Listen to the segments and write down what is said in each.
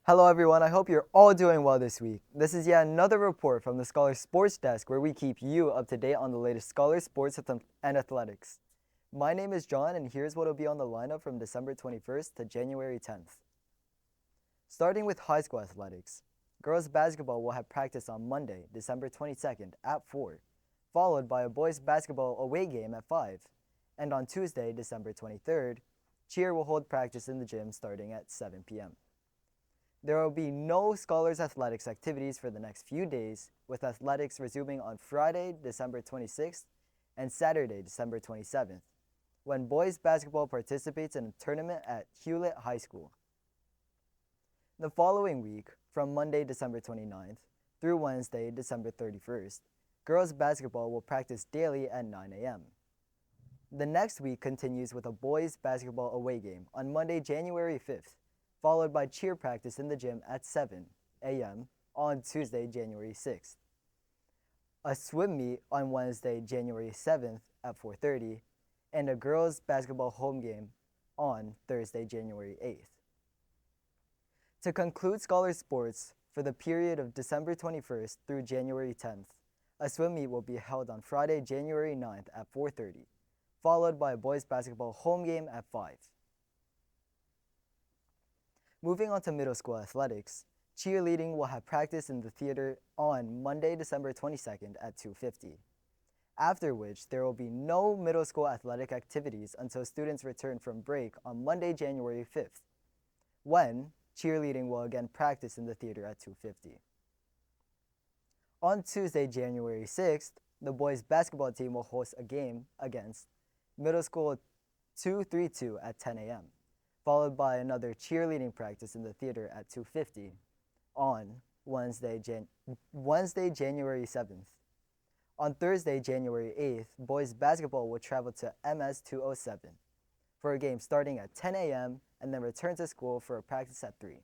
Hello everyone, I hope you're all doing well this week. This is yet another report from the Scholar Sports Desk where we keep you up to date on the latest Scholar sports and athletics. My name is John and here's what will be on the lineup from December 21st to January 10th. Starting with high school athletics, girls basketball will have practice on Monday, December 22nd at 4, followed by a boys basketball away game at 5. And on Tuesday, December 23rd, cheer will hold practice in the gym starting at 7 p.m. There will be no Scholars Athletics activities for the next few days, with athletics resuming on Friday, December 26th and Saturday, December 27th, when boys basketball participates in a tournament at Hewlett High School. The following week, from Monday, December 29th through Wednesday, December 31st, girls basketball will practice daily at 9 a.m. The next week continues with a boys basketball away game on Monday, January 5th, followed by cheer practice in the gym at 7 a.m. on Tuesday, January 6th. A swim meet on Wednesday, January 7th at 4:30, and a girls' basketball home game on Thursday, January 8th. To conclude Scholar Sports for the period of December 21st through January 10th, a swim meet will be held on Friday, January 9th at 4:30, followed by a boys' basketball home game at 5. Moving on to middle school athletics, cheerleading will have practice in the theater on Monday, December 22nd at 2:50, after which there will be no middle school athletic activities until students return from break on Monday, January 5th, when cheerleading will again practice in the theater at 2:50. On Tuesday, January 6th, the boys basketball team will host a game against middle school 232 at 10 a.m. followed by another cheerleading practice in the theater at 2:50 on Wednesday, January 7th. On Thursday, January 8th, boys basketball will travel to MS 207 for a game starting at 10 a.m. and then return to school for a practice at 3.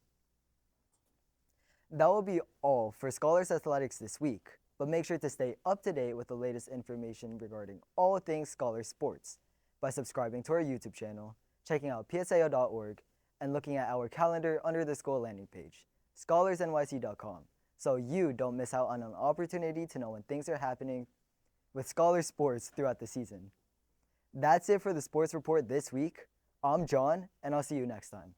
That will be all for Scholars Athletics this week, but make sure to stay up to date with the latest information regarding all things Scholar Sports by subscribing to our YouTube channel, checking out psao.org, and looking at our calendar under the school landing page, scholarsnyc.com, so you don't miss out on an opportunity to know when things are happening with Scholar Sports throughout the season. That's it for the sports report this week. I'm John, and I'll see you next time.